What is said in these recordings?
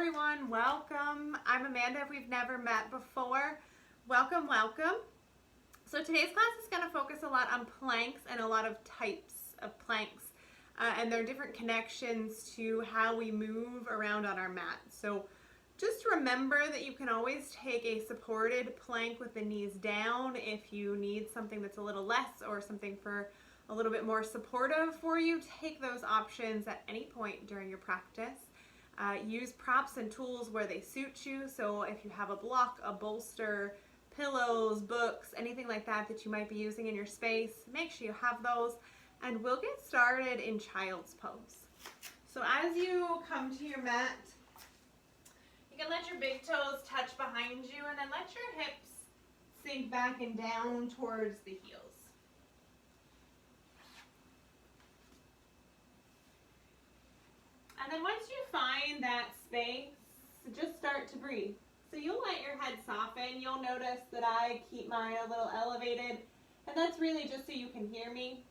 everyone, welcome. I'm Amanda if we've never met before. Welcome, welcome. So today's class is going to focus a lot on planks and a lot of types of planks and their different connections to how we move around on our mat. So just remember that you can always take a supported plank with the knees down if you need something that's a little less or something for a little bit more supportive for you. Take those options at any point during your practice. Use props and tools where they suit you. So if you have a block, a bolster, pillows, books, anything like that that you might be using in your space, make sure you have those. And we'll get started in child's pose. So as you come to your mat, you can let your big toes touch behind you and then let your hips sink back and down towards the heels. And then once you find that space, just start to breathe. So you'll let your head soften. You'll notice that I keep mine a little elevated, and that's really just so you can hear me.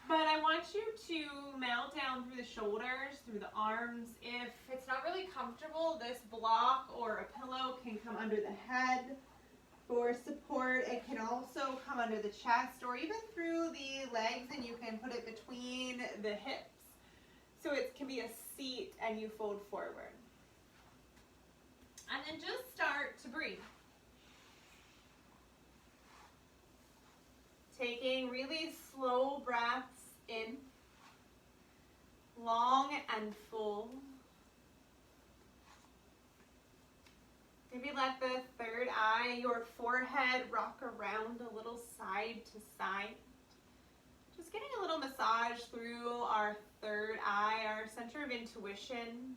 But I want you to melt down through the shoulders, through the arms. If it's not really comfortable, this block or a pillow can come under the head for support. It can also come under the chest or even through the legs, and you can put it between the hips. So it can be a seat and you fold forward. And then just start to breathe. Taking really slow breaths in, long and full. Maybe let the third eye, your forehead, rock around a little side to side. Just getting a little massage through our third eye, our center of intuition,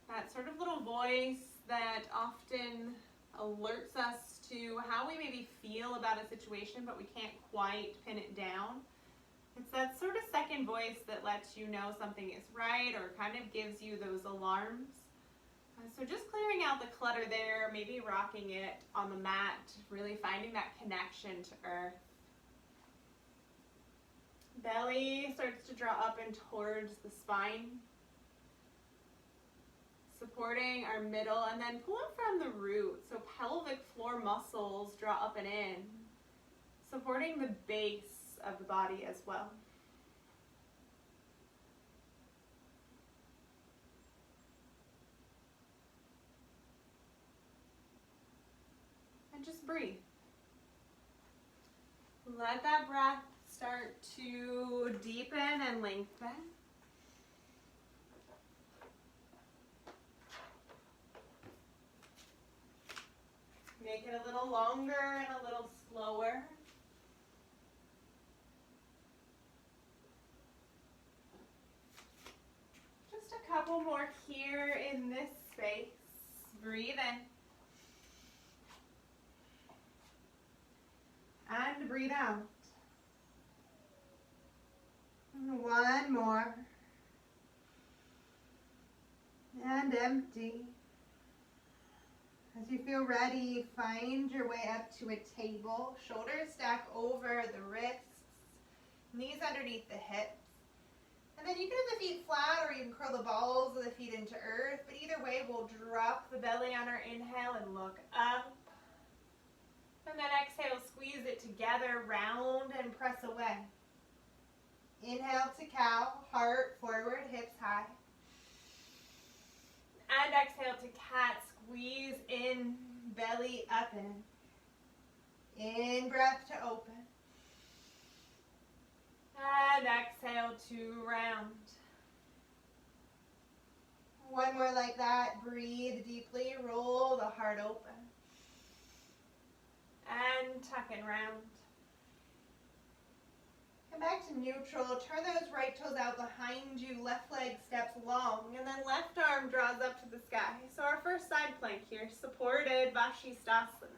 that sort of little voice that often alerts us to how we maybe feel about a situation, but we can't quite pin it down. It's that sort of second voice that lets you know something is right or kind of gives you those alarms. So just clearing out the clutter there, maybe rocking it on the mat, really finding that connection to earth. Belly starts to draw up and towards the spine, supporting our middle, and then pull it from the root. So pelvic floor muscles draw up and in, supporting the base of the body as well. And just breathe. Let that breath start to deepen and lengthen. Make it a little longer and a little slower. Just a couple more here in this space. Breathe in. And breathe out. One more. And empty. As you feel ready, find your way up to a table. Shoulders stack over the wrists. Knees underneath the hips. And then you can have the feet flat or you can curl the balls of the feet into earth. But either way, we'll drop the belly on our inhale and look up. And then exhale, squeeze it together, round and press away. Inhale to cow, heart forward, hips high. And exhale to cat, squeeze in, belly up and in. Breath to open. And exhale to round. One more like that. Breathe deeply, roll the heart open. And tuck and round. Come back to neutral. Turn those right toes out behind you. Left leg steps long. And then left arm draws up to the sky. So our first side plank here, supported Vashisthasana.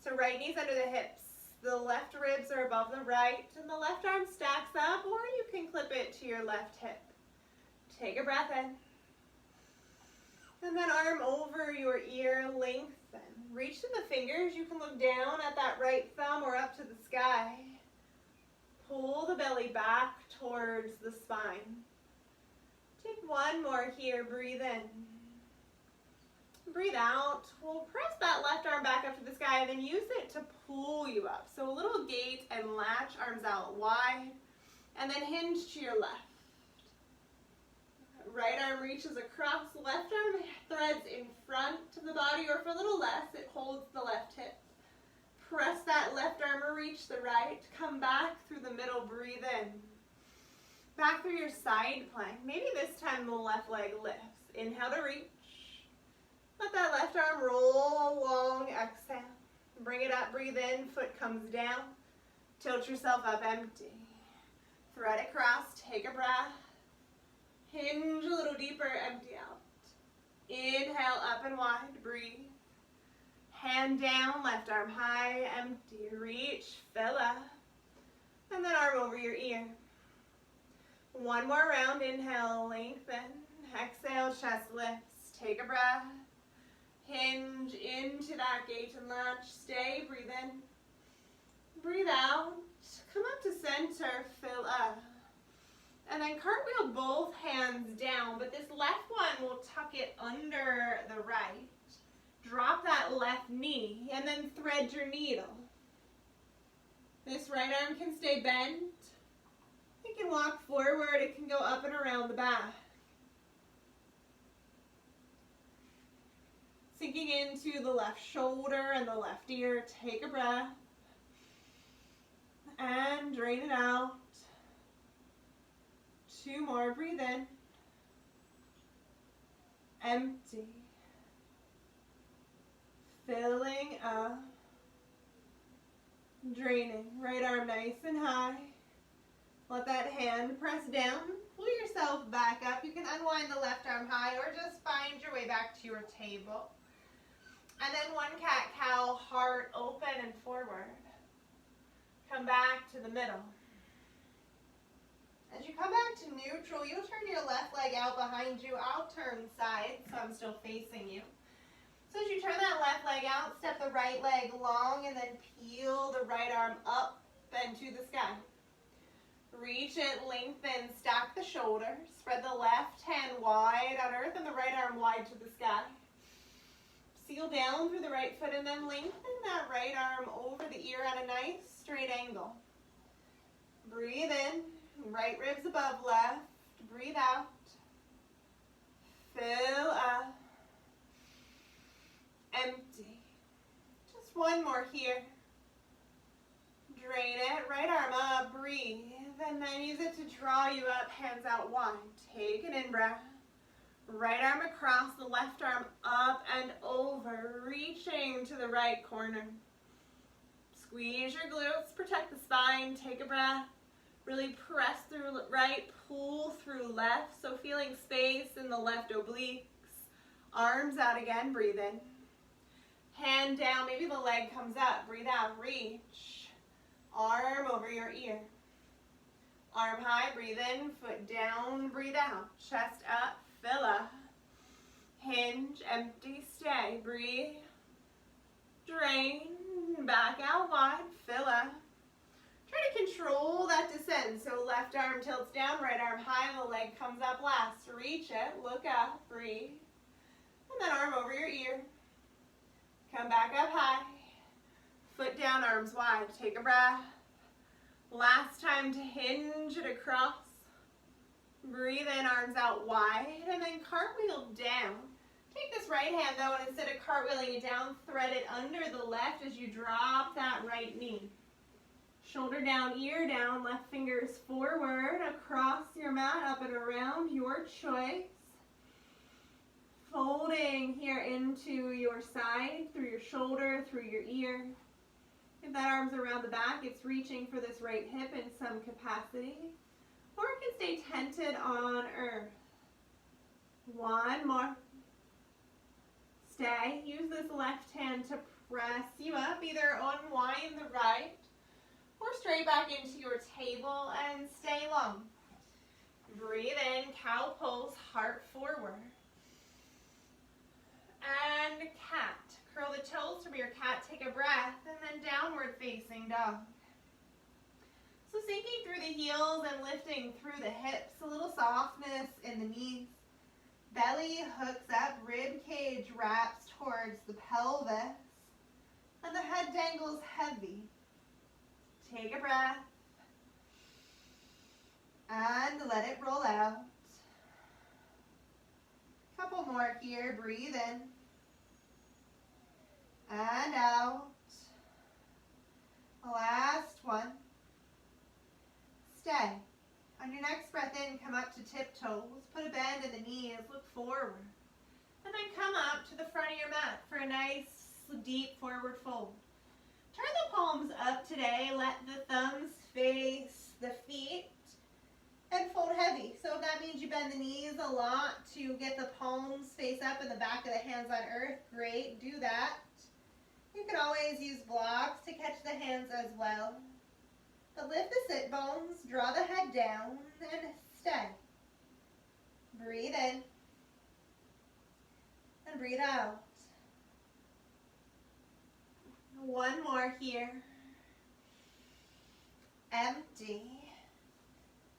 So right knee's under the hips. The left ribs are above the right. And the left arm stacks up, or you can clip it to your left hip. Take a breath in. And then arm over your ear, lengthen. Reach to the fingers. You can look down at that right thumb or up to the sky. Pull the belly back towards the spine. Take One more here, breathe in. Breathe out. We'll press that left arm back up to the sky and then use it to pull you up. So a little gate and latch, arms out wide, and then hinge to your left. Right arm reaches across, left arm threads in front of the body, or for a little less, it holds the left hip. Press that left arm or reach the right. Come back through the middle, breathe in. Back through your side plank. Maybe this time the left leg lifts. Inhale to reach. Let that left arm roll along, exhale. Bring it up, breathe in, foot comes down. Tilt yourself up, empty. Thread across, take a breath. Hinge a little deeper, empty out. Inhale, up and wide, breathe. Hand down, left arm high, empty, reach, fill up. And then arm over your ear. One more round, inhale, lengthen. Exhale, chest lifts, take a breath. Hinge into that gate and latch, stay, breathe in. Breathe out, come up to center, fill up. And then cartwheel both hands down, but this left one will tuck it under the right. Drop that left knee and then thread your needle. This right arm can stay bent. It can walk forward, it can go up and around the back. Sinking into the left shoulder and the left ear, take a breath. And drain it out. Two more, breathe in. Empty. Filling up. Draining. Right arm nice and high. Let that hand press down. Pull yourself back up. You can unwind the left arm high or just find your way back to your table. And then one cat-cow, heart open and forward. Come back to the middle. As you come back to neutral, you'll turn your left leg out behind you. I'll turn side, so I'm still facing you. So as you turn that left leg out, step the right leg long and then peel the right arm up and to the sky. Reach it, lengthen, stack the shoulders. Spread the left hand wide on earth and the right arm wide to the sky. Seal down through the right foot and then lengthen that right arm over the ear at a nice straight angle. Breathe in. Right ribs above left. Breathe out. Fill up. Empty. Just one more here. Drain it. Right arm up. Breathe. And then use it to draw you up. Hands out wide. Take an in-breath. Right arm across. The left arm up and over. Reaching to the right corner. Squeeze your glutes. Protect the spine. Take a breath. Really press through right, pull through left, so feeling space in the left obliques. Arms out again, breathe in. Hand down, maybe the leg comes up, breathe out, reach. Arm over your ear. Arm high, breathe in, foot down, breathe out. Chest up, fill up. Hinge, empty, stay, breathe. Drain, back out wide, fill up. Try to control that descent. So left arm tilts down, right arm high, the leg comes up last. Reach it, look up, breathe. And then arm over your ear. Come back up high. Foot down, arms wide. Take a breath. Last time to hinge it across. Breathe in, arms out wide, and then cartwheel down. Take this right hand though, and instead of cartwheeling it down, thread it under the left as you drop that right knee. Shoulder down, ear down, left fingers forward, across your mat, up and around, your choice. Folding here into your side, through your shoulder, through your ear. If that arm's around the back, it's reaching for this right hip in some capacity. Or it can stay tented on earth. One more. Stay. Use this left hand to press you up. Either unwind the right or straight back into your table and stay long. Breathe in, cow pose, heart forward. And cat. Curl the toes from your cat, take a breath, and then downward facing dog. So sinking through the heels and lifting through the hips, a little softness in the knees. Belly hooks up, rib cage wraps towards the pelvis, and the head dangles heavy. Take a breath, and let it roll out. Couple more here, breathe in, and out. Last one. Stay. On your next breath in, come up to tiptoes. Put a bend in the knees, look forward. And then come up to the front of your mat for a nice, deep forward fold. Turn the palms up today. Let the thumbs face the feet and fold heavy. So if that means you bend the knees a lot to get the palms face up and the back of the hands on earth, great, do that. You can always use blocks to catch the hands as well. But lift the sit bones, draw the head down, and stay. Breathe in, and breathe out. One more here. Empty.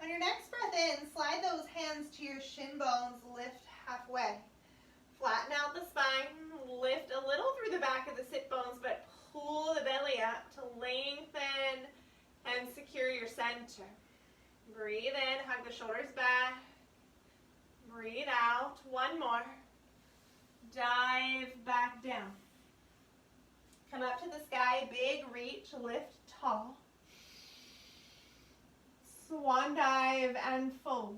On your next breath in, slide those hands to your shin bones, lift halfway. Flatten out the spine, lift a little through the back of the sit bones, but pull the belly up to lengthen and secure your center. Breathe in, hug the shoulders back. Breathe out, one more. Dive back down. Come up to the sky, big reach, lift tall. Swan dive and fold.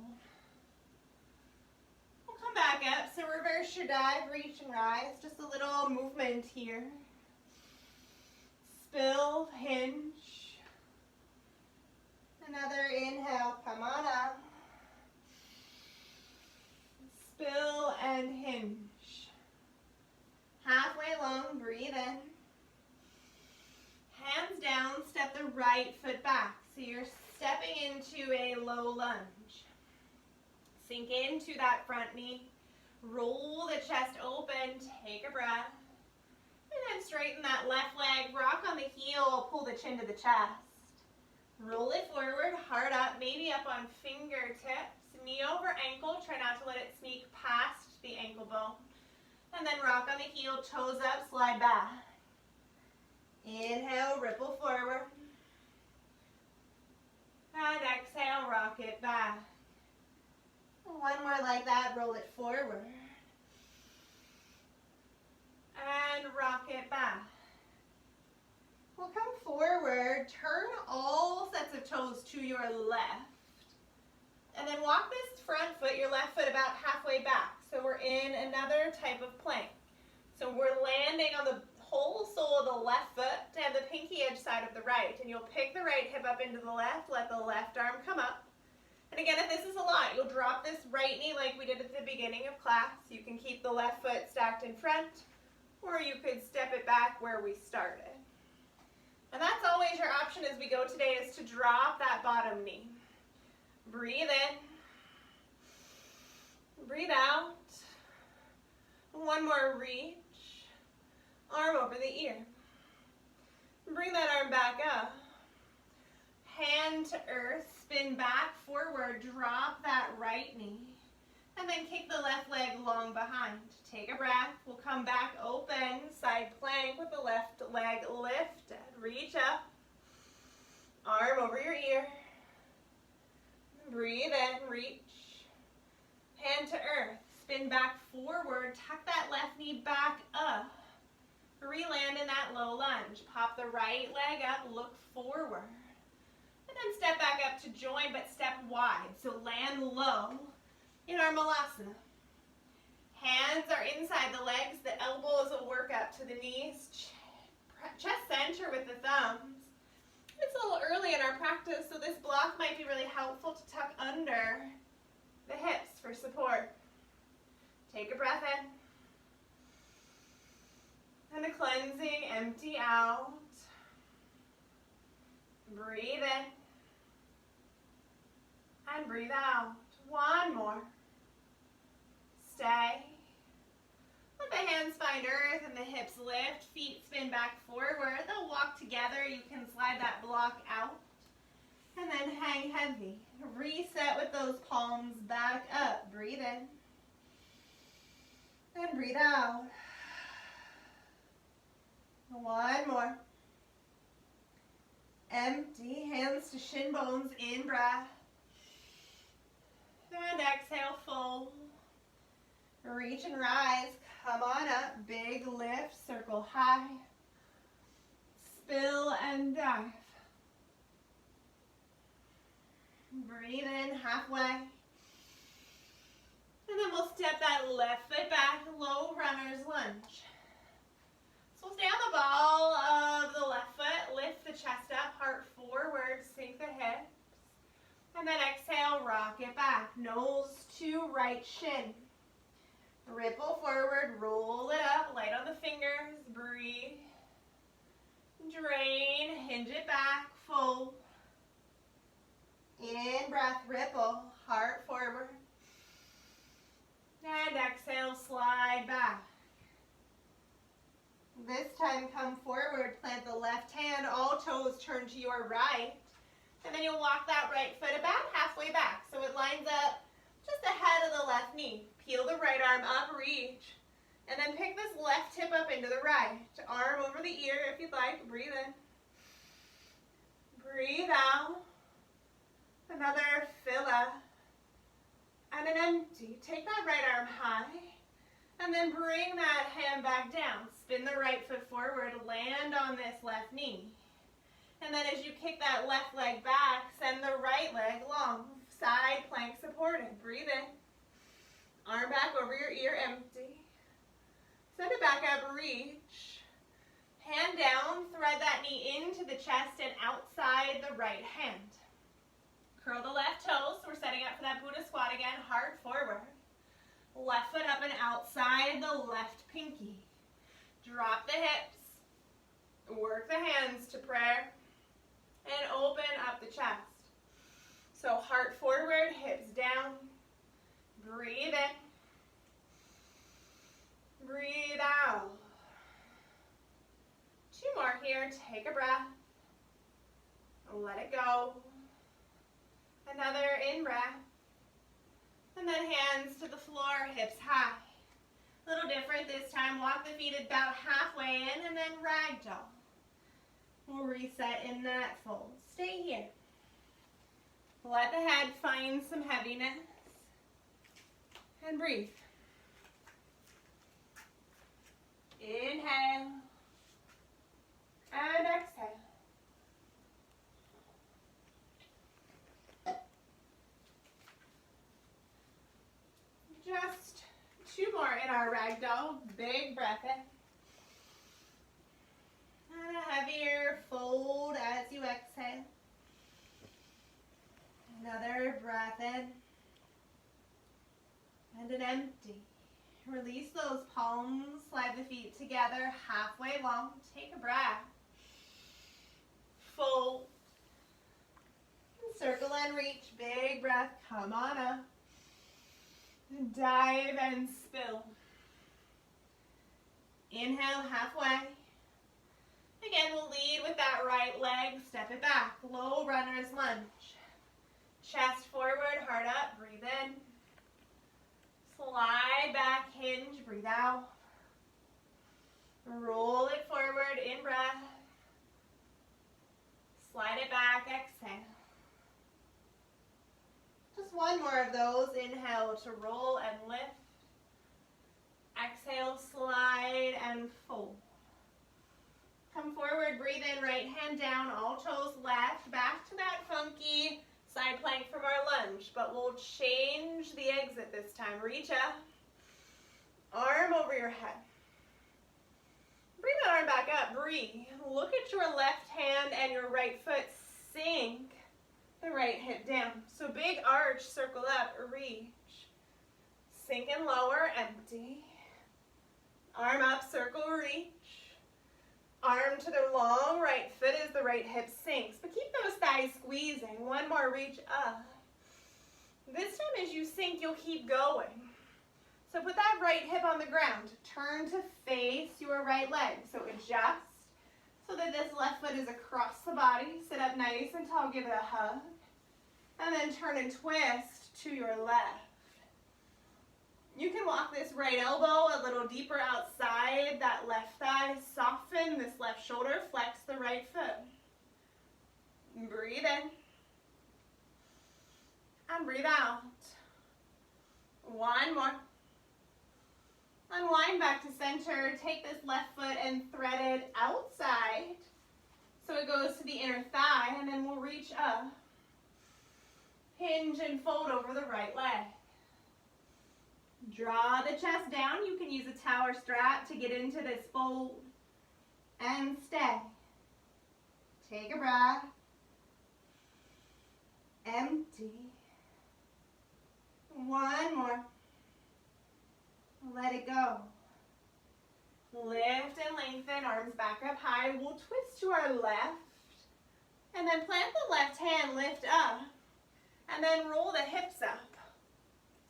We'll come back up, so reverse your dive, reach and rise. Just a little movement here. Spill, hinge. Another inhale, come on up. Spill and hinge. Halfway long, breathe in. Hands down, step the right foot back. So you're stepping into a low lunge. Sink into that front knee. Roll the chest open, take a breath. And then straighten that left leg, rock on the heel, pull the chin to the chest. Roll it forward, heart up, maybe up on fingertips. Knee over ankle, try not to let it sneak past the ankle bone. And then rock on the heel, toes up, slide back. Inhale, ripple forward. And exhale, rock it back. One more like that, roll it forward. And rock it back. We'll come forward, turn all sets of toes to your left. And then walk this front foot, your left foot, about halfway back. So we're in another type of plank. So we're landing on the whole sole of the left foot and the pinky edge side of the right. And you'll pick the right hip up into the left, let the left arm come up. And again, if this is a lot, you'll drop this right knee like we did at the beginning of class. You can keep the left foot stacked in front, or you could step it back where we started. And that's always your option as we go today, is to drop that bottom knee. Breathe in. Breathe out. One more reach. Arm over the ear. Bring that arm back up. Hand to earth, spin back, forward, drop that right knee. And then kick the left leg long behind. Take a breath. We'll come back open, side plank with the left leg lifted. Reach up. Arm over your ear. Breathe in, reach. Hand to earth. Spin back forward. Tuck that left knee back up. Re-land in that low lunge. Pop the right leg up, look forward. And then step back up to join, but step wide. So land low in our malasana. Hands are inside the legs. The elbows will work up to the knees. Chest center with the thumbs. It's a little early in our practice, so this block might be really helpful to tuck under the hips for support. Take a breath in. And a cleansing, empty out. Breathe in. And breathe out. One more. Stay. Let the hands find earth and the hips lift. Feet spin back forward. They'll walk together. You can slide that block out. And then hang heavy. Reset with those palms back up. Breathe in. And breathe out. One more. Empty, hands to shin bones, in breath. And exhale, fold. Reach and rise, come on up, big lift, circle high. Spill and dive. Breathe in halfway. And then we'll step that left foot back, low runner's lunge. So we'll stay on the ball of the left foot, lift the chest up, heart forward, sink the hips. And then exhale, rock it back, nose to right shin. Ripple forward, roll it up, light on the fingers, breathe. Drain, hinge it back, fold. In breath, ripple, heart forward. And exhale, slide back. This time come forward, plant the left hand, all toes turn to your right. And then you'll walk that right foot about halfway back. So it lines up just ahead of the left knee. Peel the right arm up, reach. And then pick this left hip up into the right. Arm over the ear if you'd like. Breathe in. Breathe out. Another fill up. And an empty. Take that right arm high. And then bring that hand back down. Spin the right foot forward. Land on this left knee. And then as you kick that left leg back, send the right leg long. Side plank supported. Breathe in. Arm back over your ear, empty. Send it back up, reach. Hand down, thread that knee into the chest and outside the right hand. Curl the left toes, so we're setting up for that Buddha squat again, heart forward. Left foot up and outside the left pinky. Drop the hips. Work the hands to prayer. And open up the chest. So heart forward, hips down. Breathe in. Breathe out. Two more here. Take a breath. Let it go. Another in breath. And then hands to the floor, hips high. A little different this time. Walk the feet about halfway in and then ragdoll. We'll reset in that fold. Stay here. Let the head find some heaviness. And breathe. Inhale. And exhale. Just two more in our ragdoll. Big breath in. And a heavier fold as you exhale. Another breath in. And an empty. Release those palms, slide the feet together halfway long. Take a breath. Fold. And circle and reach. Big breath. Come on up. Dive and spill. Inhale halfway. Again, we'll lead with that right leg. Step it back. Low runner's lunge. Chest forward, heart up. Breathe in. Slide back, hinge. Breathe out. Roll it forward, in breath. Slide it back, exhale. Just one more of those. Inhale to roll and lift. Exhale, slide and fold. Come forward, breathe in, right hand down, all toes left. Back to that funky side plank from our lunge, but we'll change the exit this time. Reach up. Arm over your head. Bring that arm back up, breathe. Look at your left hand and your right foot. Sink the right hip down. So big arch, circle up, reach. Sink and lower, empty. Arm up, circle, reach. Arm to the long right foot as the right hip sinks. But keep those thighs squeezing. One more, reach up. This time as you sink, you'll keep going. So put that right hip on the ground. Turn to face your right leg. So adjust so that this left foot is across the body. Sit up nice and tall, give it a hug. And then turn and twist to your left. You can walk this right elbow a little deeper outside that left thigh. Soften this left shoulder. Flex the right foot. Breathe in. And breathe out. One more. Unwind back to center. Take this left foot and thread it outside so it goes to the inner thigh, and then we'll reach up. Hinge and fold over the right leg. Draw the chest down. You can use a tower strap to get into this fold. And stay. Take a breath. Empty. One more. Let it go. Lift and lengthen, arms back up high. We'll twist to our left. And then plant the left hand, lift up. And then roll the hips up.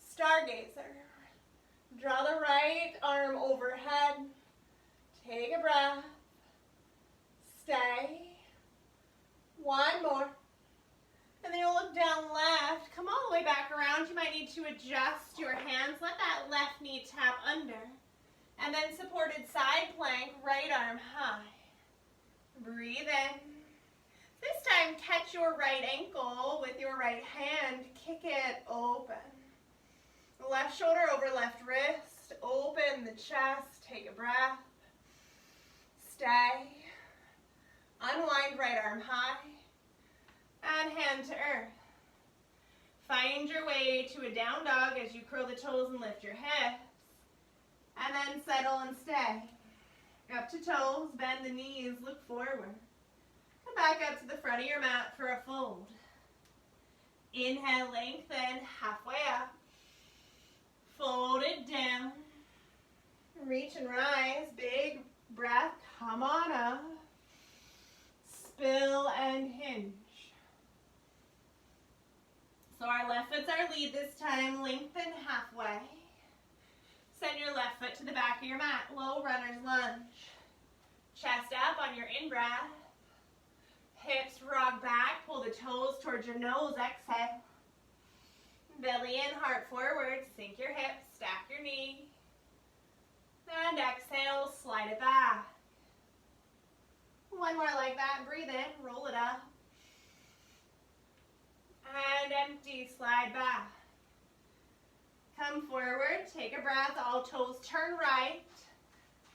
Stargazer. Draw the right arm overhead. Take a breath. Stay. One more. And then you'll look down left. Come all the way back around. You might need to adjust your hands. Let that left knee tap under. And then supported side plank, right arm high. Breathe in. This time, catch your right ankle with your right hand. Kick it open. Left shoulder over left wrist. Open the chest. Take a breath. Stay. Unwind right arm high. And hand to earth. Find your way to a down dog as you curl the toes and lift your hips. And then settle and stay. Up to toes, bend the knees, look forward. Come back up to the front of your mat for a fold. Inhale, lengthen, halfway up. Fold it down. Reach and rise, big breath, come on up. Spill and hinge. So our left foot's our lead this time, lengthen halfway. Send your left foot to the back of your mat, low runner's lunge. Chest up on your in-breath. Hips rock back, pull the toes towards your nose, exhale. Belly in, heart forward, sink your hips, stack your knee. And exhale, slide it back. One more like that, breathe in, roll it up. And empty, slide back. Come forward, take a breath, all toes turn right.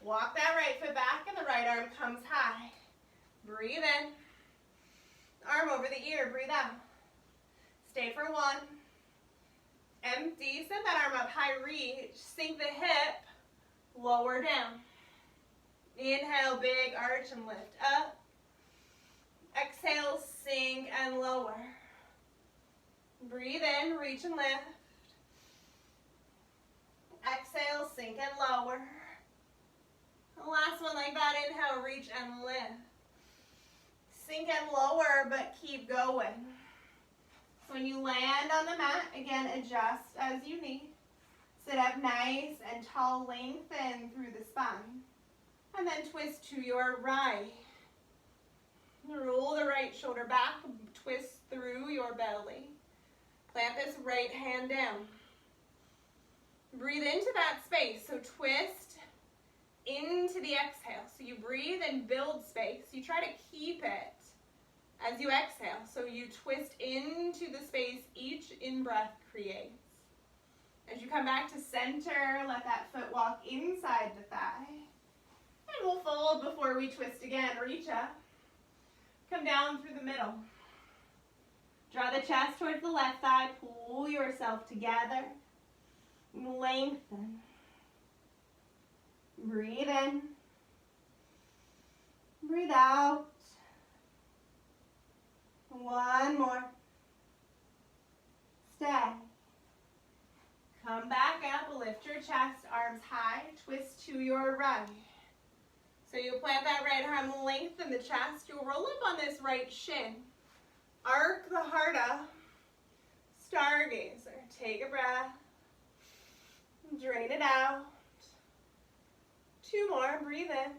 Walk that right foot back and the right arm comes high. Breathe in. Arm over the ear, breathe out. Stay for one. Empty, send that arm up high, reach. Sink the hip, lower down. Inhale, big arch and lift up. Exhale, sink and lower. Breathe in, reach and lift. Exhale, sink and lower. Last one like that, inhale, reach and lift. Sink and lower, but keep going. So when you land on the mat, again, adjust as you need. Sit up nice and tall, lengthen through the spine. And then twist to your right. Roll the right shoulder back, twist through your belly. Plant this right hand down. Breathe into that space, so twist into the exhale. So you breathe and build space. You try to keep it as you exhale. So you twist into the space each in-breath creates. As you come back to center, let that foot walk inside the thigh. And we'll fold before we twist again. Reach up. Come down through the middle. Draw the chest towards the left thigh. Pull yourself together. Lengthen. Breathe in. Breathe out. One more. Stay. Come back up, lift your chest, arms high, twist to your right. So you plant that right arm, lengthen the chest. You'll roll up on this right shin. Arc the heart up. Stargazer. Take a breath. Drain it out. Two more. Breathe in.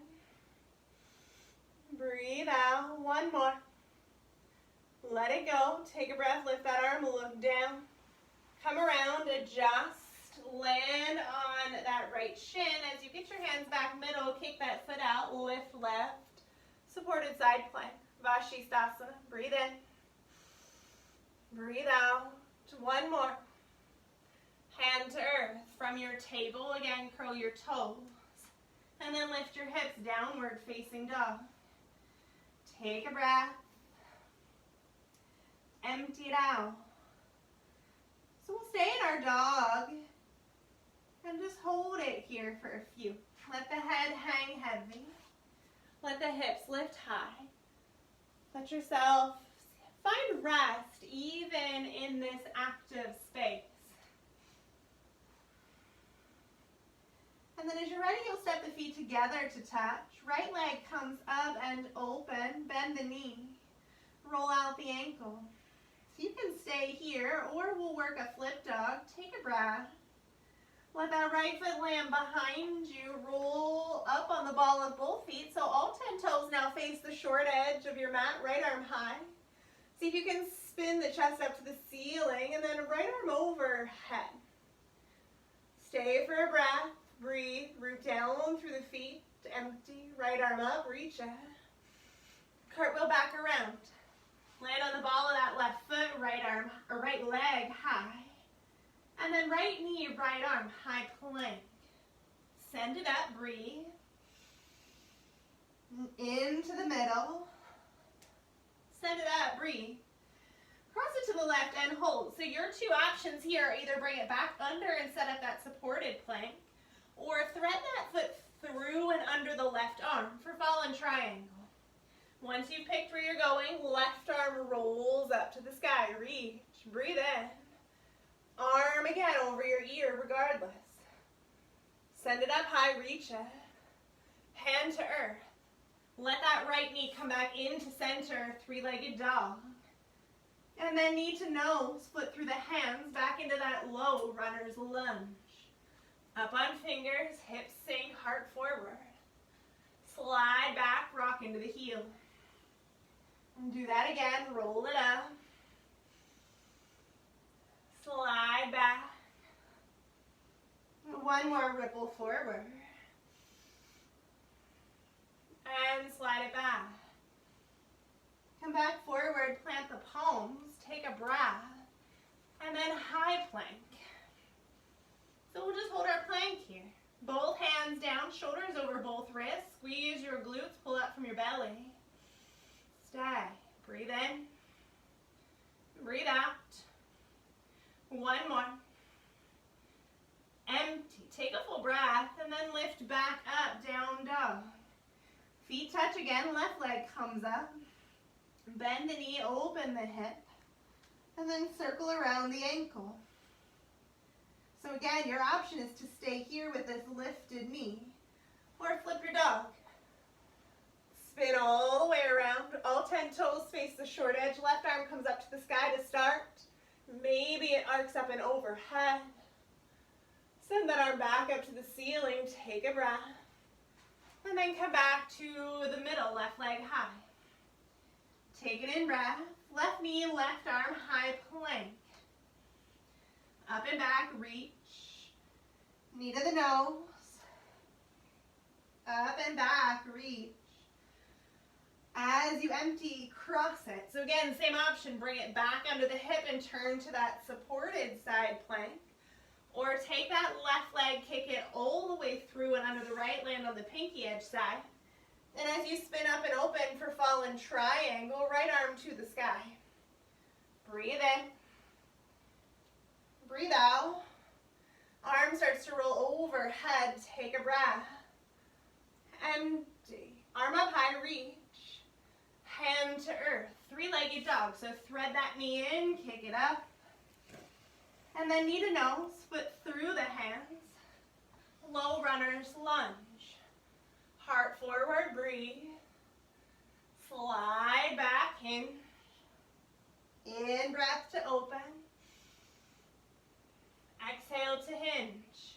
Breathe out. One more. Let it go. Take a breath. Lift that arm. Look down. Come around. Adjust. land on that right shin. As you get your hands back middle, kick that foot out, lift left, supported side plank, Vashisthasana. Breathe in, breathe out. One more. Hand to earth. From your table, again, curl your toes. And then lift your hips, downward facing dog. Take a breath. Empty it out. So we'll stay in our dog and just hold it here for a few. Let the head hang heavy. Let the hips lift high. Let yourself find rest even in this active space. And then as you're ready, you'll step the feet together to touch. Right leg comes up and open. Bend the knee. Roll out the ankle. So you can stay here, or we'll work a flip dog. Take a breath. Let that right foot land behind you. Roll up on the ball of both feet. So all 10 toes now face the short edge of your mat. Right arm high. See if you can spin the chest up to the ceiling, and then right arm overhead. Stay for a breath. Breathe. Root down through the feet. Empty. Right arm up. Reach it. Cartwheel back around. Land on the ball of that left foot. Right arm or right leg high. And then right knee, right arm, high plank. Send it up. Breathe. Into the middle. Send it up. Breathe. Cross it to the left and hold. So your two options here are either bring it back under and set up that supported plank, or thread that foot through and under the left arm for fallen triangle. Once you've picked where you're going, left arm rolls up to the sky. Reach. Breathe in. Arm again over your ear regardless. Send it up high. Reach it. Hand to earth. Let that right knee come back into center. Three-legged dog. And then knee to nose. Foot through the hands. Back into that low runner's lunge. Up on fingers, hips sink, heart forward. Slide back, rock into the heel. And do that again, roll it up. Slide back. One more ripple forward. And slide it back. Come back forward, plant the palms, take a breath, and then high plank. So we'll just hold our plank here. Both hands down, shoulders over both wrists. Squeeze your glutes, pull up from your belly. Stay. Breathe in. Breathe out. One more. Empty. Take a full breath and then lift back up, down dog. Feet touch again, left leg comes up. Bend the knee, open the hip, and then circle around the ankle. So again, your option is to stay here with this lifted knee, or flip your dog. Spin all the way around. All 10 toes face the short edge. Left arm comes up to the sky to start. Maybe it arcs up and overhead. Send that arm back up to the ceiling. Take a breath. And then come back to the middle, left leg high. Take an in breath. Left knee, left arm, high plank. Up and back, reach. Knee to the nose. Up and back, reach. As you empty, cross it. So again, same option. Bring it back under the hip and turn to that supported side plank. Or take that left leg, kick it all the way through and under the right, land on the pinky edge side. And as you spin up and open for fallen triangle, right arm to the sky. Breathe in. Breathe out. Arm starts to roll overhead. Take a breath. Empty. Arm up high, reach. Hand to earth. Three-legged dog. So thread that knee in, kick it up. And then knee to nose, foot through the hands. Low runner's lunge. Heart forward, breathe. Slide back in. In breath to open. Exhale to hinge.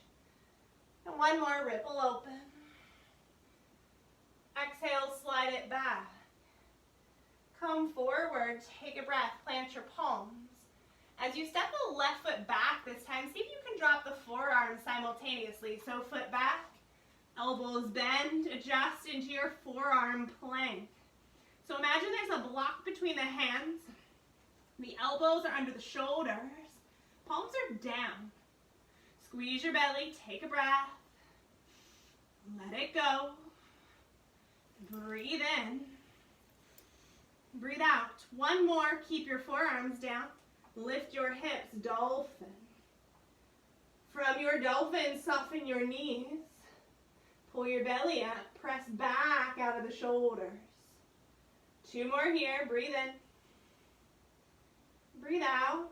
And one more, ripple open. Exhale, slide it back. Come forward, take a breath, plant your palms. As you step the left foot back this time, see if you can drop the forearms simultaneously. So foot back, elbows bend, adjust into your forearm plank. So imagine there's a block between the hands. The elbows are under the shoulders. Palms are down. Squeeze your belly, take a breath. Let it go. Breathe in. Breathe out. One more, keep your forearms down. Lift your hips, dolphin. From your dolphin, soften your knees. Pull your belly up, press back out of the shoulders. 2 more here, breathe in. Breathe out.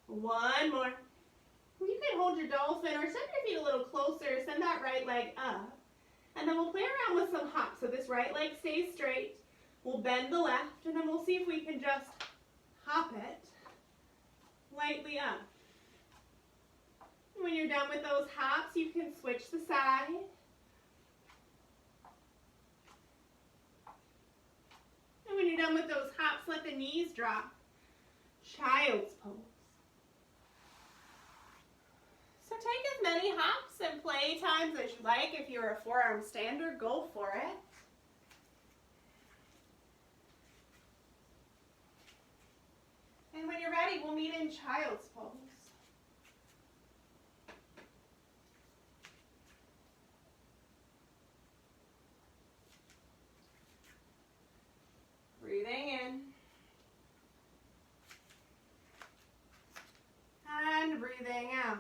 1 more. You can hold your dolphin or send your feet a little closer, send that right leg up. And then we'll play around with some hops. So this right leg stays straight. We'll bend the left, and then we'll see if we can just hop it lightly up. When you're done with those hops, you can switch the side. And when you're done with those hops, let the knees drop. Child's pose. So take as many hops and play times as you like. If you're a forearm stander, go for it. And when you're ready, we'll meet in child's pose. Breathing in. And breathing out.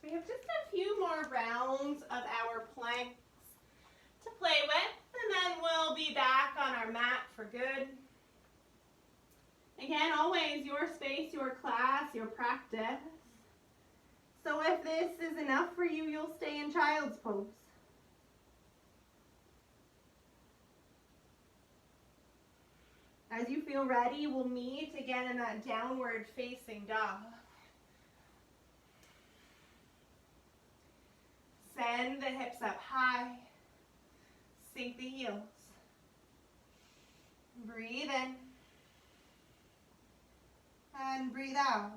We have just a few more rounds of our planks to play with, and then we'll be back on our mat for good. Again, always your space, your class, your practice. So if this is enough for you, you'll stay in child's pose. As you feel ready, we'll meet again in that downward facing dog. Send the hips up high. Sink the heels. Breathe in. And breathe out.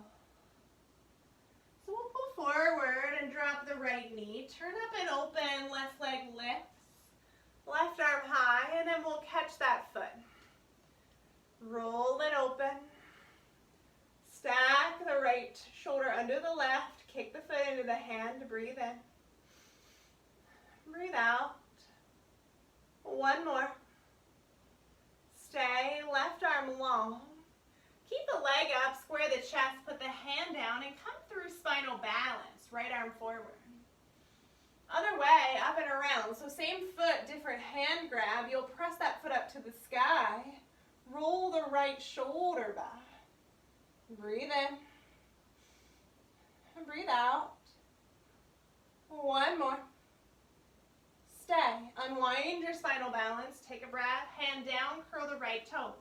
So we'll pull forward and drop the right knee. Turn up and open, left leg lifts. Left arm high, and then we'll catch that foot. Roll it open. Stack the right shoulder under the left. Kick the foot into the hand. Breathe in. Breathe out. 1 more. Stay. Left arm long. Keep the leg up. Square the chest. Put the hand down and come through spinal balance. Right arm forward. Other way, up and around. So same foot, different hand grab. You'll press that foot up to the sky. Roll the right shoulder back. Breathe in. And breathe out. 1 more. Stay. Unwind your spinal balance. Take a breath. Hand down. Curl the right toes.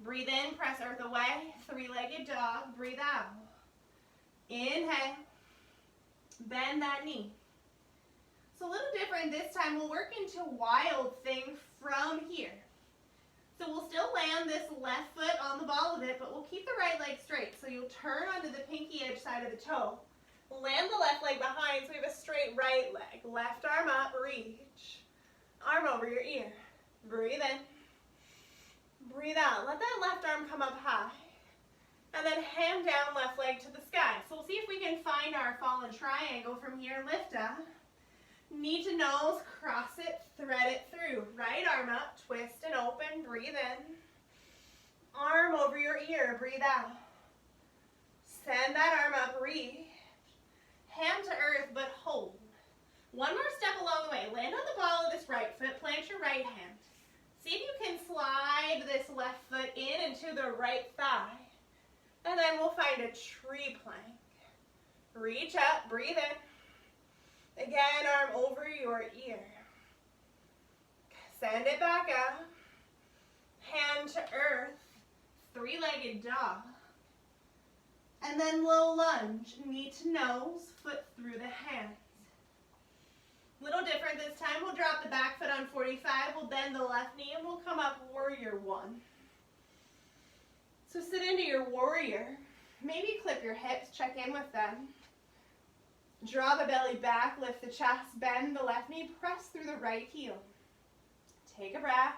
Breathe in. Press earth away. 3-legged dog. Breathe out. Inhale. Bend that knee. So a little different this time. We'll work into wild thing from here. So we'll still land this left foot on the ball of it, but we'll keep the right leg straight. So you'll turn onto the pinky edge side of the toe. Land the left leg behind so we have a straight right leg. Left arm up, reach. Arm over your ear. Breathe in. Breathe out. Let that left arm come up high. And then hand down, left leg to the sky. So we'll see if we can find our fallen triangle from here. Lift up. Knee to nose, cross it, thread it through. Right arm up, twist and open. Breathe in. Arm over your ear. Breathe out. Send that arm up, reach. Hand to earth, but hold. 1 more step along the way. Land on the ball of this right foot. Plant your right hand. See if you can slide this left foot in into the right thigh. And then we'll find a tree plank. Reach up, breathe in. Again, arm over your ear. Send it back up. Hand to earth. 3-legged dog. And then low lunge, knee to nose, foot through the hands. Little different this time. We'll drop the back foot on 45. We'll bend the left knee and we'll come up warrior one. So sit into your warrior. Maybe clip your hips, check in with them. Draw the belly back, lift the chest, bend the left knee, press through the right heel. Take a breath.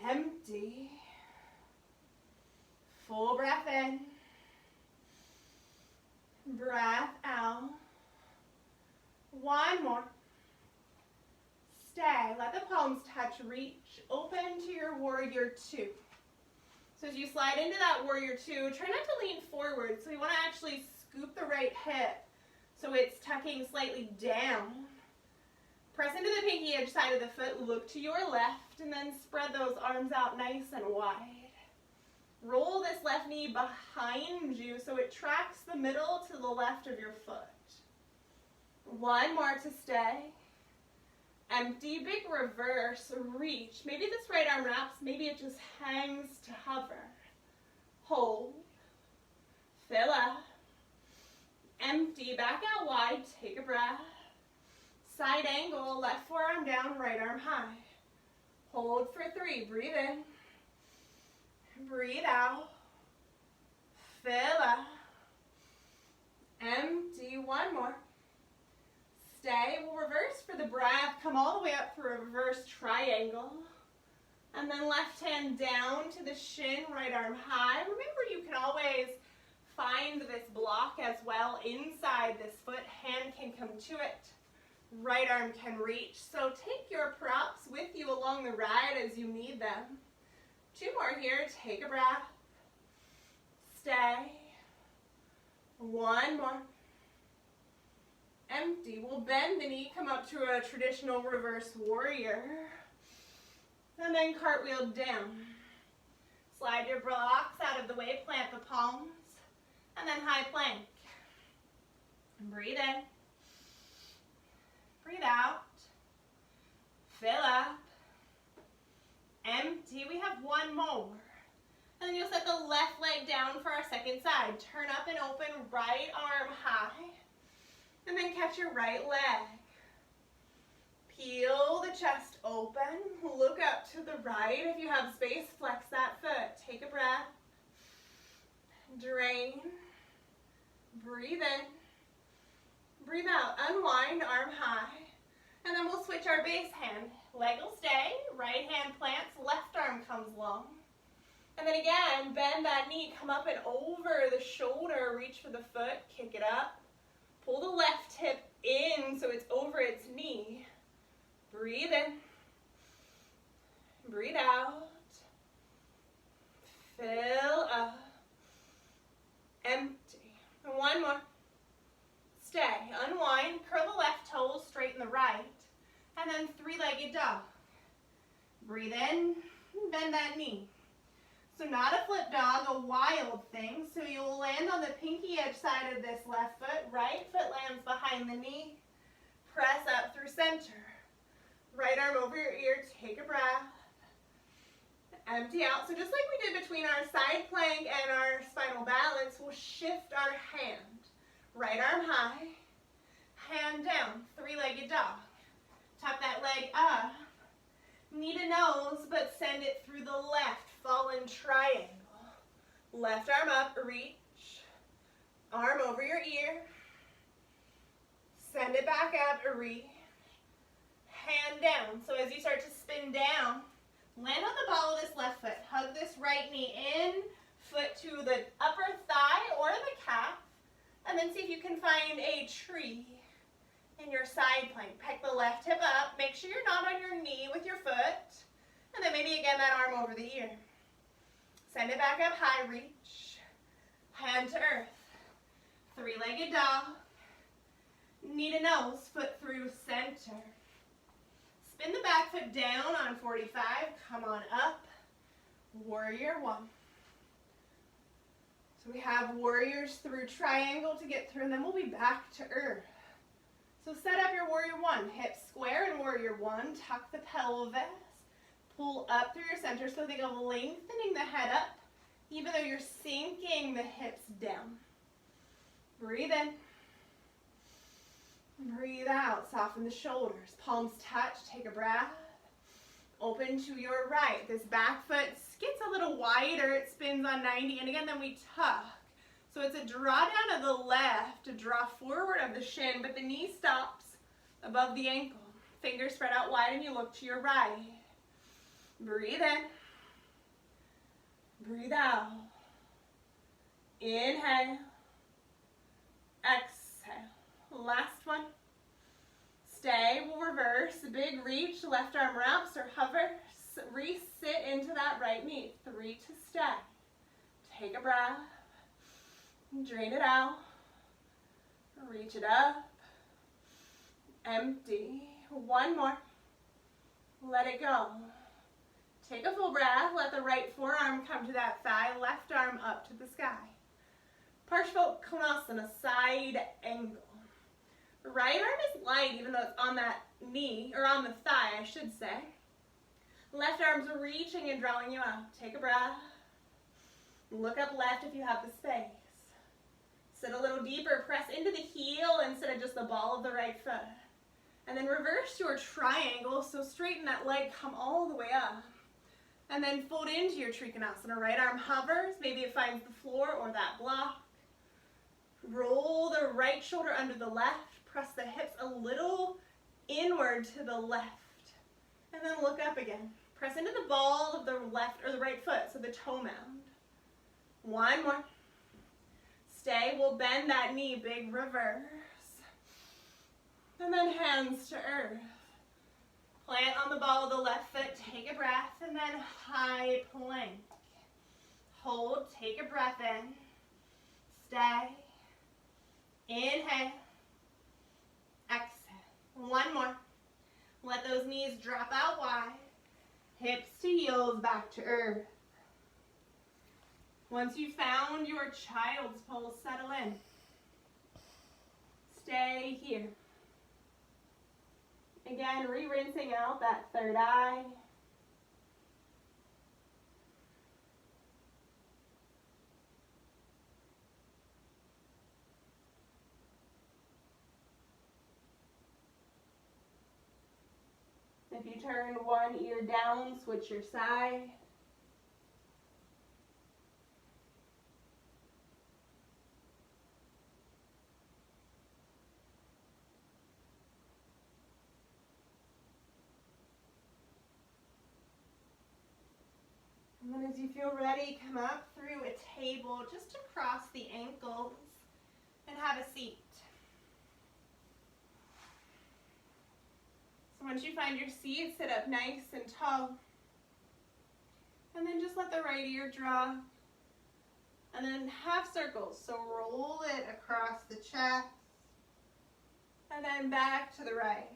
Empty. Full breath in. Breath out. One more. Stay. Let the palms touch. Reach. Open to your warrior two. So as you slide into that warrior two, try not to lean forward. So we want to actually scoop the right hip so it's tucking slightly down. Press into the pinky edge side of the foot. Look to your left and then spread those arms out nice and wide. Roll this left knee behind you so it tracks the middle to the left of your foot. One more to stay. Empty, big reverse, reach. Maybe this right arm wraps, maybe it just hangs to hover. Hold. Fill up. Empty, back out wide, take a breath. Side angle, left forearm down, right arm high. Hold for 3, breathe in. Breathe out. Fill up. Empty, one more. Stay, we'll reverse for the breath. Come all the way up for a reverse triangle. And then left hand down to the shin, right arm high. Remember, you can always find this block as well inside this foot. Hand can come to it. Right arm can reach. So take your props with you along the ride as you need them. 2 more here. Take a breath. Stay. 1 more. Empty. We'll bend the knee, come up to a traditional reverse warrior. And then cartwheel down. Slide your blocks out of the way, plant the palms. And then high plank. Breathe in. Breathe out. Fill up. Empty. We have 1 more. And then you'll set the left leg down for our second side. Turn up and open, right arm high. And then catch your right leg. Peel the chest open. Look up to the right. If you have space, flex that foot. Take a breath. Drain. Breathe in. Breathe out. Unwind, arm high. And then we'll switch our base hand. Leg will stay. Right hand plants. Left arm comes long. And then again, bend that knee. Come up and over the shoulder. Reach for the foot. Kick it up. Pull the left hip in so it's over its knee. Breathe in. Breathe out. Fill up. Empty. 1 more. Stay. Unwind. Curl the left toes, straighten the right. And then 3-legged dog. Breathe in. Bend that knee. So not a flip dog, a wild thing. So you'll land on the pinky edge side of this left foot. Right foot lands behind the knee. Press up through center. Right arm over your ear. Take a breath. Empty out. So just like we did between our side plank and our spinal balance, we'll shift our hand. Right arm high. Hand down. 3-legged dog. Tuck that leg up. Knee to nose, but send it through the left. Fallen triangle. Left arm up, reach. Arm over your ear. Send it back up, reach. Hand down. So as you start to spin down, land on the ball of this left foot. Hug this right knee in, foot to the upper thigh or the calf. And then see if you can find a tree in your side plank. Pick the left hip up. Make sure you're not on your knee with your foot. And then maybe again that arm over the ear. Send it back up high, reach. Hand to earth. 3-legged dog. Knee to nose, foot through center. Spin the back foot down on 45. Come on up. Warrior 1. So we have warriors through triangle to get through, and then we'll be back to earth. So set up your warrior 1. Hips square in warrior 1. Tuck the pelvis. Pull up through your center so think of lengthening the head up, even though you're sinking the hips down. Breathe in. Breathe out. Soften the shoulders. Palms touch. Take a breath. Open to your right. This back foot gets a little wider. It spins on 90. And again, then we tuck. So it's a draw down of the left, a draw forward of the shin, but the knee stops above the ankle. Fingers spread out wide and you look to your right. Breathe in. Breathe out. Inhale. Exhale. Last one. Stay. We'll reverse. Big reach. Left arm wraps or hover. Re-sit into that right knee. 3 to stay. Take a breath. Drain it out. Reach it up. Empty. One more. Let it go. Take a full breath. Let the right forearm come to that thigh. Left arm up to the sky. Parsvakonasana, side angle. Right arm is light, even though it's on that knee, or on the thigh, I should say. Left arm's reaching and drawing you out. Take a breath. Look up left if you have the space. Sit a little deeper. Press into the heel instead of just the ball of the right foot. And then reverse your triangle, so straighten that leg, come all the way up. And then fold into your Trikonasana. Right arm hovers, maybe it finds the floor or that block. Roll the right shoulder under the left. Press the hips a little inward to the left. And then look up again. Press into the ball of the left or the right foot, so the toe mound. One more. Stay. We'll bend that knee, big reverse. And then hands to earth. Plant on the ball of the left foot, take a breath, and then high plank. Hold, take a breath in. Stay. Inhale. Exhale. One more. Let those knees drop out wide. Hips to heels, back to earth. Once you've found your child's pose, settle in. Stay here. Again, re-rinsing out that third eye. If you turn one ear down, switch your side. And then as you feel ready, come up through a table just across the ankles and have a seat. So once you find your seat, sit up nice and tall. And then just let the right ear drop. And then half circles. So roll it across the chest. And then back to the right.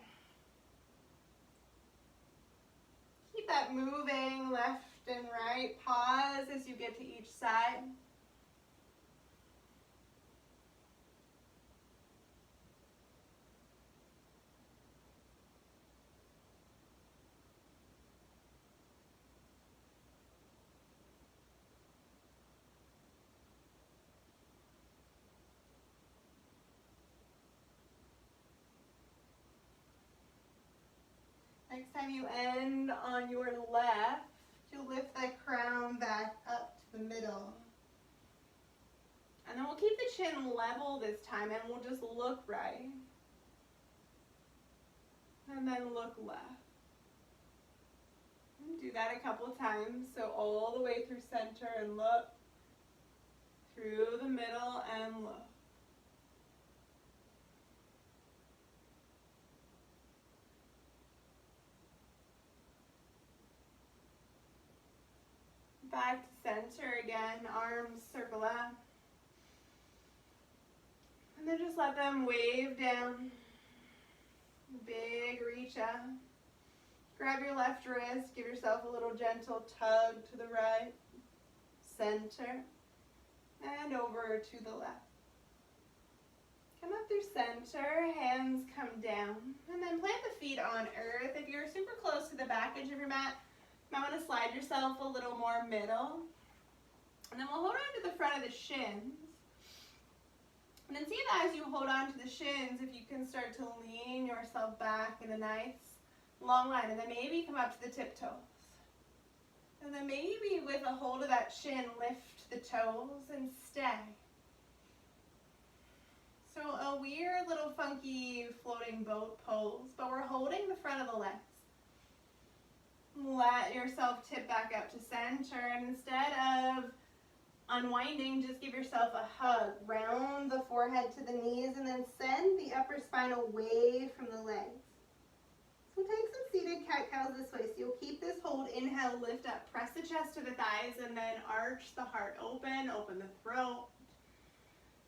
Keep that moving left and right. Pause as you get to each side. Next time you end on your left, you'll lift the crown back up to the middle. And then we'll keep the chin level this time and we'll just look right. And then look left. And do that a couple times. So all the way through center and look. Through the middle and look. Back to center again, arms circle up. And then just let them wave down. Big reach up. Grab your left wrist, give yourself a little gentle tug to the right, center, and over to the left. Come up through center, hands come down, and then plant the feet on earth. If you're super close to the back edge of your mat, you might want to slide yourself a little more middle. And then we'll hold on to the front of the shins. And then see that as you hold on to the shins, if you can start to lean yourself back in a nice long line, and then maybe come up to the tiptoes. And then maybe with a hold of that shin, lift the toes and stay. So a weird little funky floating boat pose, but we're holding the front of the legs. Let yourself tip back up to center, and instead of unwinding, just give yourself a hug. Round the forehead to the knees, and then send the upper spine away from the legs. So take some seated cat-cows this way. So you'll keep this hold. Inhale, lift up, press the chest to the thighs, and then arch the heart open the throat.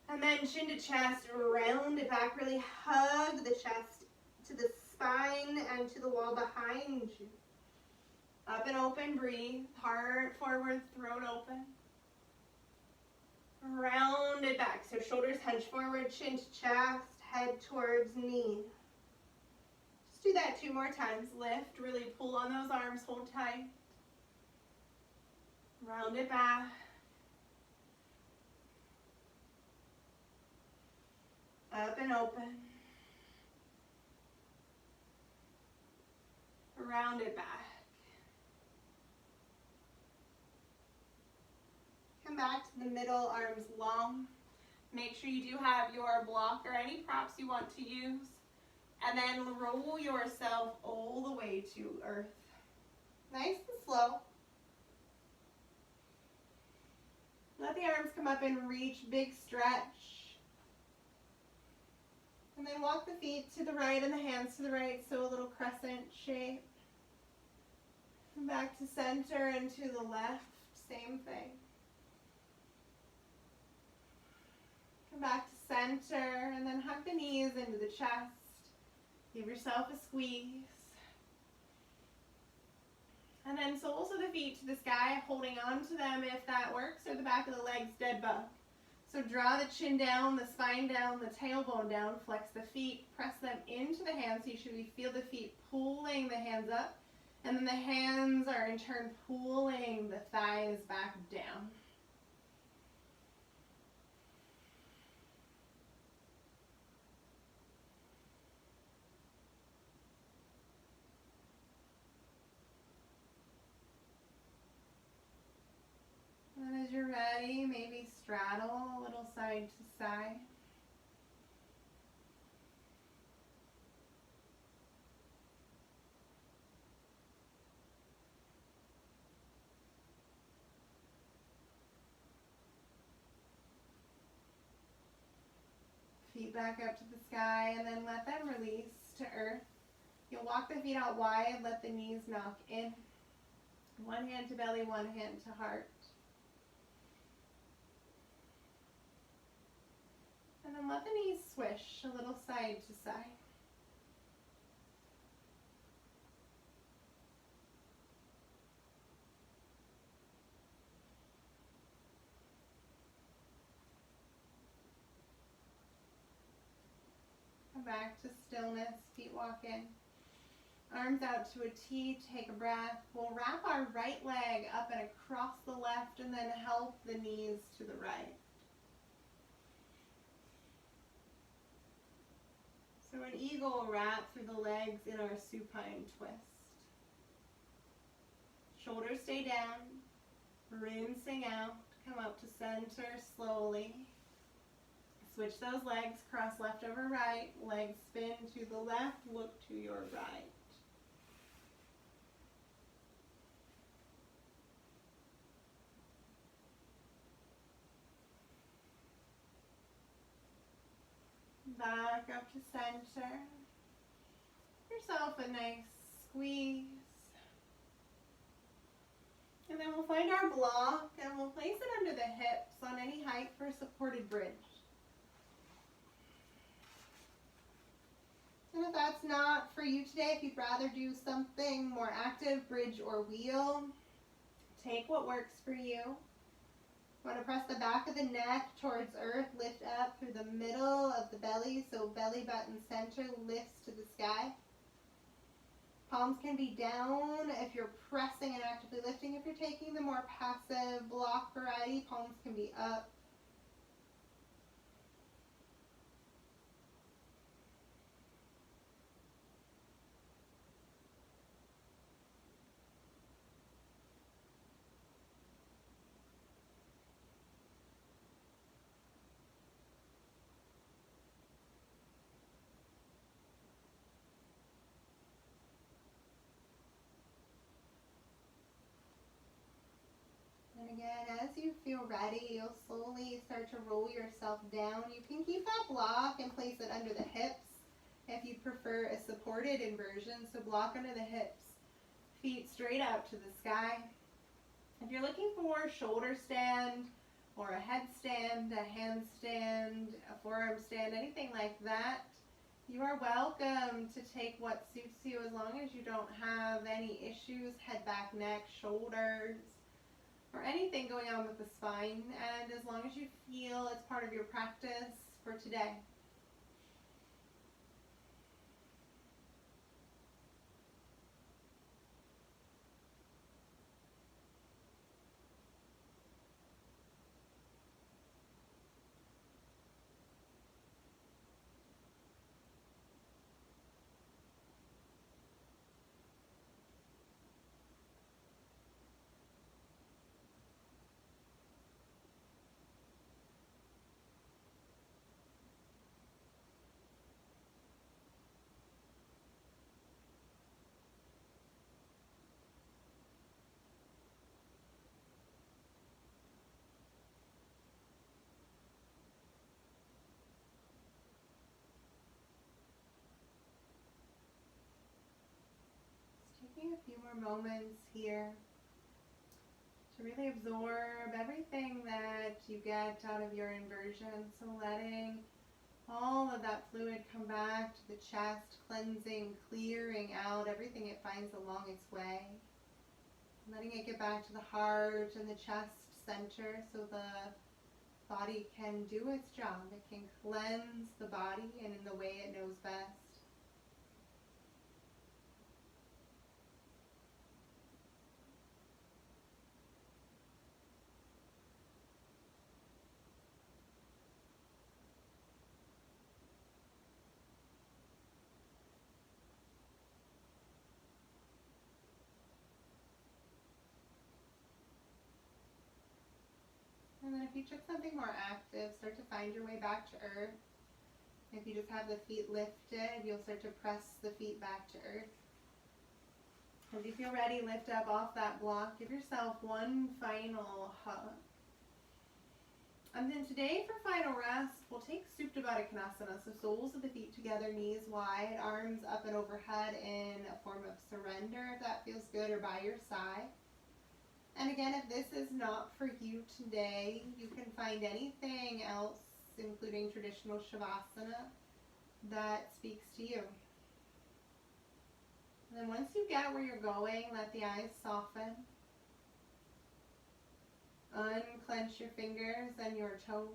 And then chin to chest, round it back, really hug the chest to the spine and to the wall behind you. Up and open, breathe, heart forward, throat open. Round it back, so shoulders hunch forward, chin to chest, head towards knee. Just do that 2 more times. Lift, really pull on those arms, hold tight. Round it back. Up and open. Round it back. Come back to the middle, arms long. Make sure you do have your block or any props you want to use. And then roll yourself all the way to earth. Nice and slow. Let the arms come up and reach, big stretch. And then walk the feet to the right and the hands to the right, so a little crescent shape. Come back to center and to the left, same thing. Come back to center, and then hug the knees into the chest. Give yourself a squeeze. And then soles of the feet to the sky, holding on to them if that works, or the back of the legs dead bug. So draw the chin down, the spine down, the tailbone down, flex the feet, press them into the hands. So you should feel the feet pulling the hands up, and then the hands are in turn pulling the thighs back down. And as you're ready, maybe straddle a little side to side. Feet back up to the sky, and then let them release to earth. You'll walk the feet out wide, let the knees knock in. One hand to belly, one hand to heart. And then let the knees swish a little side to side. Come back to stillness, feet walk in. Arms out to a T, take a breath. We'll wrap our right leg up and across the left, and then help the knees to the right. So an eagle wrap through the legs in our supine twist. Shoulders stay down, rinsing out, come up to center slowly. Switch those legs, cross left over right, legs spin to the left, look to your right. Back up to center. Give yourself a nice squeeze. And then we'll find our block and we'll place it under the hips on any height for a supported bridge. And if that's not for you today, if you'd rather do something more active, bridge or wheel, take what works for you. You want to press the back of the neck towards earth, lift up through the middle of the belly, so belly button center lifts to the sky. Palms can be down if you're pressing and actively lifting. If you're taking the more passive block variety, palms can be up. feel ready, you'll slowly start to roll yourself down. You can keep that block and place it under the hips if you prefer a supported inversion. So block under the hips, feet straight out to the sky. If you're looking for a shoulder stand or a headstand, a handstand, a forearm stand, anything like that, you are welcome to take what suits you as long as you don't have any issues, head, back, neck, shoulders, or anything going on with the spine, and as long as you feel it's part of your practice for today. Taking a few more moments here to really absorb everything that you get out of your inversion. So letting all of that fluid come back to the chest, cleansing, clearing out everything it finds along its way. Letting it get back to the heart and the chest center so the body can do its job. It can cleanse the body and in the way it knows best. And then if you took something more active, start to find your way back to earth. If you just have the feet lifted, you'll start to press the feet back to earth. As you feel ready, lift up off that block. Give yourself one final hug. And then today for final rest, we'll take Supta Baddha Konasana. So soles of the feet together, knees wide, arms up and overhead in a form of surrender if that feels good, or by your side. And again, if this is not for you today, you can find anything else, including traditional Shavasana, that speaks to you. And then once you get where you're going, let the eyes soften. Unclench your fingers and your toes.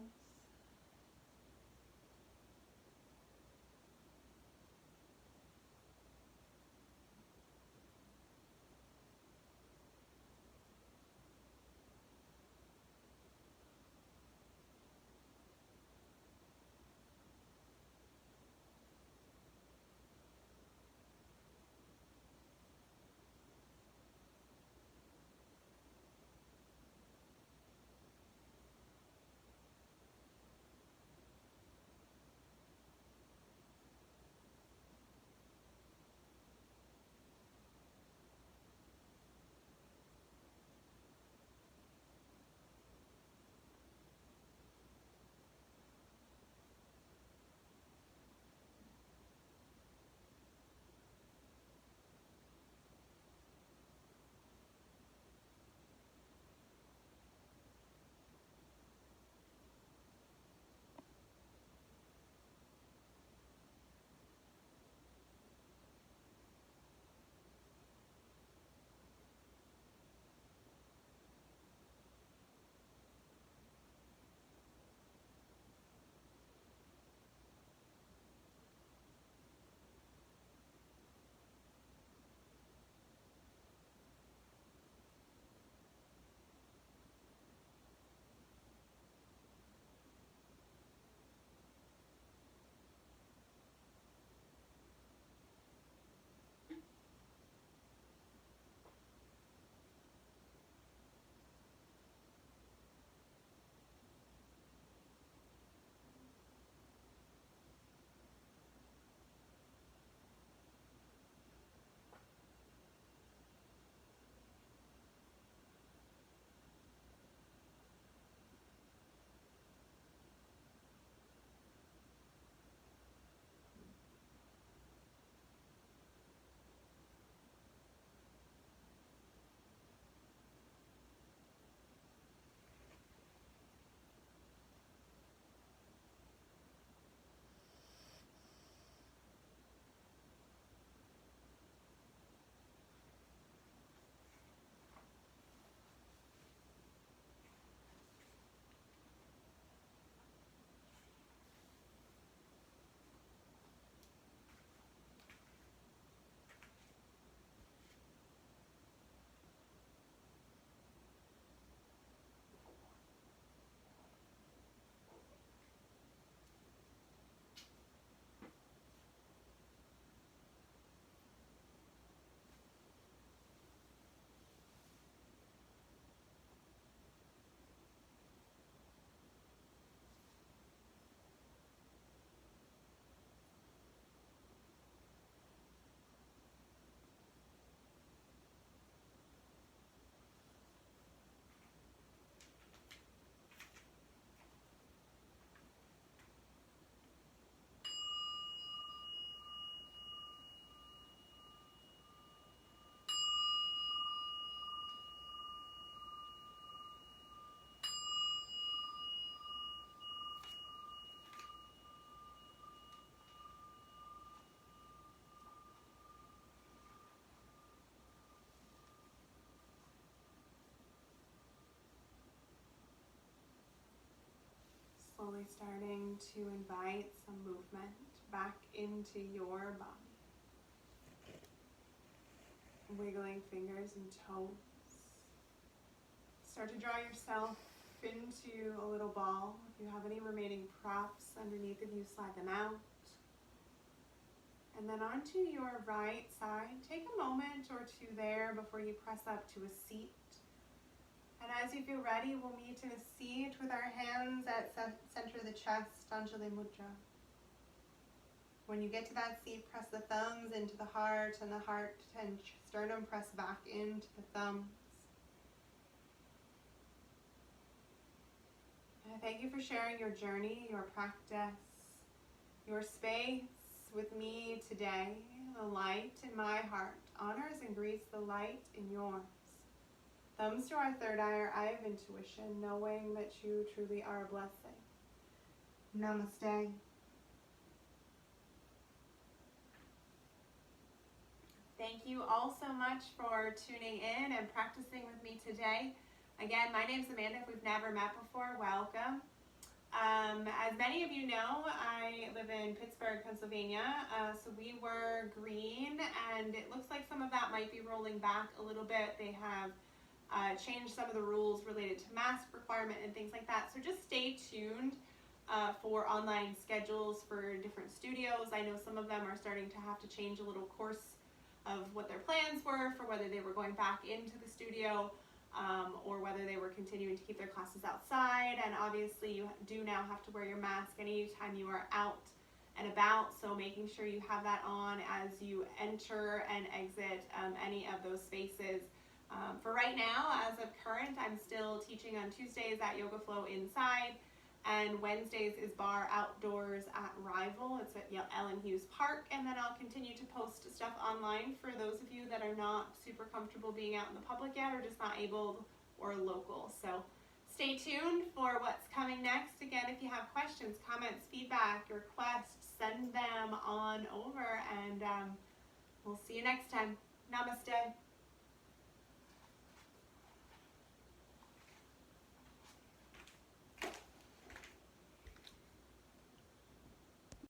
slowly starting to invite some movement back into your body. Wiggling fingers and toes. Start to draw yourself into a little ball. If you have any remaining props underneath of you, slide them out. And then onto your right side, take a moment or two there before you press up to a seat. And as you feel ready, we'll meet in a seat with our hands at center of the chest, Anjali Mudra. When you get to that seat, press the thumbs into the heart and sternum press back into the thumbs. And I thank you for sharing your journey, your practice, your space with me today. The light in my heart honors and greets the light in yours. Thumbs to our third eye, our eye of intuition, knowing that you truly are a blessing. Namaste. Thank you all so much for tuning in and practicing with me today. Again, my name's Amanda. If we've never met before, welcome. As many of you know, I live in Pittsburgh, Pennsylvania, so we were green, and it looks like some of that might be rolling back a little bit. They have changed some of the rules related to mask requirement and things like that, so just stay tuned for online schedules for different studios. I know some of them are starting to have to change a little course of what their plans were for whether they were going back into the studio or whether they were continuing to keep their classes outside. And obviously you do now have to wear your mask anytime you are out and about, so making sure you have that on as you enter and exit any of those spaces. For right now, as of current, I'm still teaching on Tuesdays at Yoga Flow inside, and Wednesdays is bar outdoors at Rival. It's at Ellen Hughes Park, and then I'll continue to post stuff online for those of you that are not super comfortable being out in the public yet or just not able or local. So stay tuned for what's coming next. Again, if you have questions, comments, feedback, requests, send them on over, and we'll see you next time. Namaste.